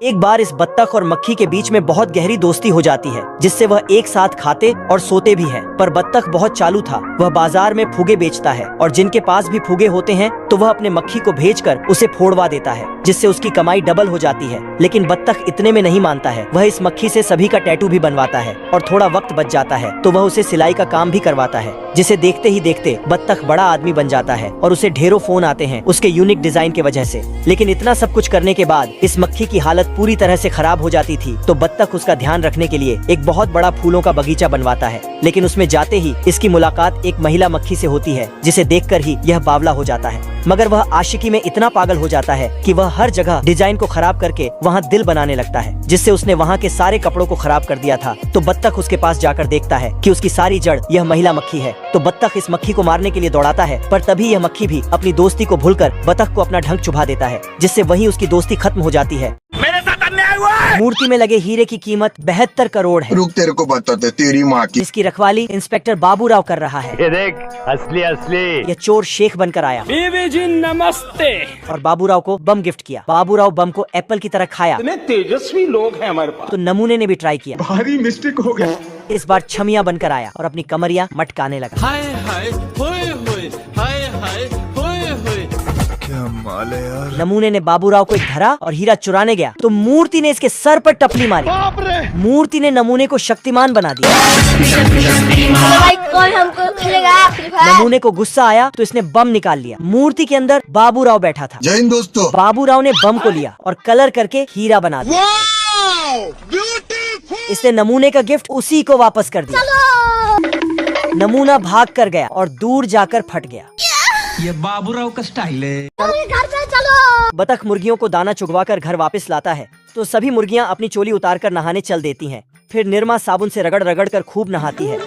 एक बार इस बत्तख और मक्खी के बीच में बहुत गहरी दोस्ती हो जाती है, जिससे वह एक साथ खाते और सोते भी हैं। पर बत्तख बहुत चालू था, वह बाजार में फुगे बेचता है और जिनके पास भी फुगे होते हैं तो वह अपने मक्खी को भेजकर उसे फोड़वा देता है, जिससे उसकी कमाई डबल हो जाती है। लेकिन बत्तख इतने में नहीं मानता है, वह इस मक्खी से सभी का टैटू भी बनवाता है और थोड़ा वक्त बच जाता है तो वह उसे सिलाई का काम भी करवाता है, जिसे देखते ही देखते बत्तख बड़ा आदमी बन जाता है और उसे ढेरों फोन आते हैं उसके यूनिक डिजाइन की वजह से। लेकिन इतना सब कुछ करने के बाद इस मक्खी की हालत पूरी तरह से खराब हो जाती थी, तो बत्तख उसका ध्यान रखने के लिए एक बहुत बड़ा फूलों का बगीचा बनवाता है। लेकिन उसमें जाते ही इसकी मुलाकात एक महिला मक्खी से होती है, जिसे देखकर ही यह बावला हो जाता है। मगर वह आशिकी में इतना पागल हो जाता है कि वह हर जगह डिजाइन को खराब करके वहाँ दिल बनाने लगता है, जिससे उसने वहाँ के सारे कपड़ों को खराब कर दिया था। तो बत्तख उसके पास जाकर देखता है कि उसकी सारी जड़ यह महिला मक्खी है। तो बत्तख इस मक्खी को मारने के लिए दौड़ाता है, पर तभी यह मक्खी भी अपनी दोस्ती को भूलकर बत्तख को अपना ढंग चुभा देता है, जिससे वहीं उसकी दोस्ती खत्म हो जाती है। मेरे साथ अन्याय हुआ है। मूर्ति में लगे हीरे की कीमत 72 करोड़ है। रुक, तेरे को बताते तेरी माँ की। इसकी रखवाली इंस्पेक्टर बाबूराव कर रहा है। ये देख, असली असली। यह चोर शेख बनकर आया बीवी जी नमस्ते। और बाबूराव को बम गिफ्ट किया। बाबूराव बम को एप्पल की तरह खाया। इतने तेजस्वी लोग हैं हमारे पास। तो नमूने ने भी ट्राई किया। भारी मिस्टेक हो गया। इस बार छमिया बनकर आया और अपनी कमरिया मटकाने लगा। हाय हाय होए होए, हाय हाय होए होए। क्या माल है यार। नमूने ने बाबूराव को एक धरा और हीरा चुराने गया तो मूर्ति ने इसके सर पर टपली मारी। मूर्ति ने नमूने को शक्तिमान बना दिया। भाई कौन हमको खेलेगा फ्री फायर? नमूने को गुस्सा आया तो इसने बम निकाल लिया। मूर्ति के अंदर बाबूराव बैठा था। जय हिंद दोस्तों। बाबूराव ने बम को लिया और कलर करके हीरा बना दिया। इसने नमूने का गिफ्ट उसी को वापस कर दिया। नमूना भाग कर गया और दूर जाकर फट गया। ये बाबूराव का स्टाइल है। घर पे चलो। बतख मुर्गियों को दाना चुगवाकर घर वापस लाता है तो सभी मुर्गियां अपनी चोली उतारकर नहाने चल देती हैं। फिर निरमा साबुन से रगड़ रगड़ कर खूब नहाती है।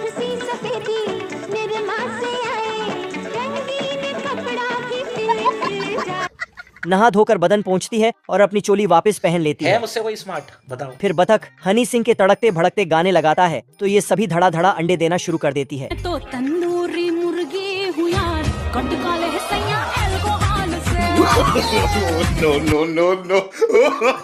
नहा धोकर बदन पोंछती है और अपनी चोली वापस पहन लेती है। मुझसे कोई स्मार्ट बताओ। फिर बतख हनी सिंह के तड़कते भड़कते गाने लगाता है तो ये सभी धड़ा धड़ा अंडे देना शुरू कर देती है। तो तंदूरी मुर्गी हूँ यार, कटकाले है सैया एल्कोहल से। नो।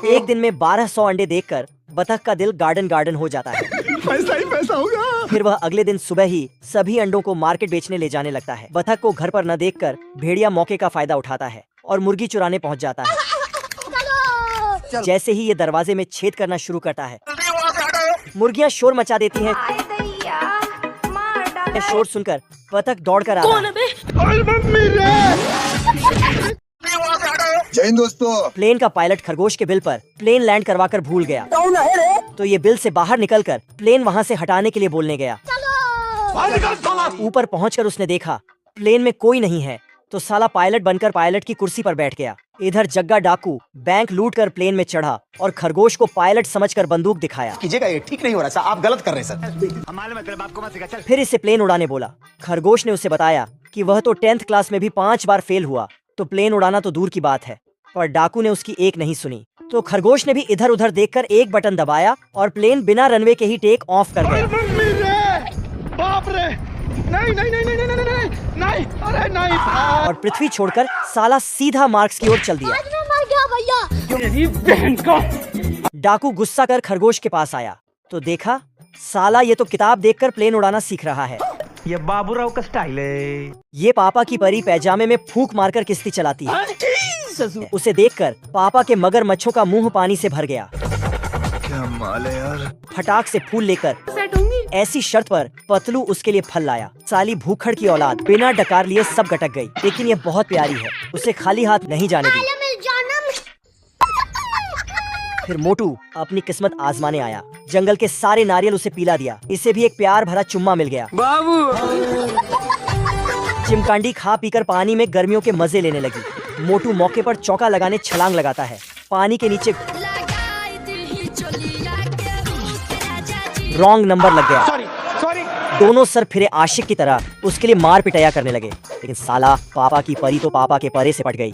एक दिन में 1200 अंडे देखकर बतख का दिल गार्डन गार्डन हो जाता है। पैसा ही पैसा होगा। फिर वह अगले दिन सुबह ही सभी अंडों को मार्केट बेचने ले जाने लगता है। बतख को घर पर न देखकर भेड़िया मौके का फायदा उठाता है और मुर्गी चुराने पहुंच जाता है। जैसे ही ये दरवाजे में छेद करना शुरू करता है, मुर्गियां शोर मचा देती हैं। शोर सुनकर बतख दौड़ कर आता है। जय हिंद दोस्तों। प्लेन का पायलट खरगोश के बिल पर प्लेन लैंड करवाकर भूल गया, तो ये बिल से बाहर निकलकर प्लेन वहाँ से हटाने के लिए बोलने गया। ऊपर पहुंचकर उसने देखा प्लेन में कोई नहीं है, तो साला पायलट बनकर पायलट की कुर्सी पर बैठ गया। इधर जग्गा डाकू बैंक लूट कर प्लेन में चढ़ा और खरगोश को पायलट समझकर बंदूक दिखाया। कीजिएगा, ये ठीक नहीं हो रहा सर, आप गलत कर रहे हैं सर। फिर इससे प्लेन उड़ाने बोला। खरगोश ने उसे बताया कि वह तो 10th क्लास में भी 5 बार फेल हुआ, तो प्लेन उड़ाना तो दूर की बात है। पर डाकू ने उसकी एक नहीं सुनी, तो खरगोश ने भी इधर उधर देखकर एक बटन दबाया और प्लेन बिना रनवे के ही टेक ऑफ कर गया। बाप रे, नहीं नहीं नहीं नहीं नहीं नहीं नहीं, अरे नहीं। और पृथ्वी छोड़कर साला सीधा मार्क्स की ओर चल दिया। आज मैं मर गया भैया। तेरी बहन का। डाकू गुस्सा कर खरगोश के पास आया तो देखा साला ये तो किताब देखकर प्लेन उड़ाना सीख रहा है। ये बाबूराव का स्टाइल है। ये पापा की परी पैजामे में फूंक मारकर किस्ती चलाती है। उसे देखकर पापा के मगरमच्छों का मुंह पानी से भर गया। क्या माल है यार। फटाक से फूल लेकर ऐसी शर्त पर पतलू उसके लिए फल लाया। साली भूखड़ की औलाद बिना डकार लिए सब गटक गई, लेकिन ये बहुत प्यारी है, उसे खाली हाथ नहीं जाने दी। फिर मोटू अपनी किस्मत आजमाने आया। जंगल के सारे नारियल उसे पिला दिया। इसे भी एक प्यार भरा चुम्मा मिल गया। चिमकांडी खा पीकर पानी में गर्मियों के मजे लेने लगी। मोटू मौके पर चौका लगाने छलांग लगाता है। पानी के नीचे रॉन्ग नंबर लग गया। सॉरी। दोनों सर फिरे आशिक की तरह उसके लिए मार पिटाया करने लगे, लेकिन साला पापा की परी तो पापा के परे से पट गई।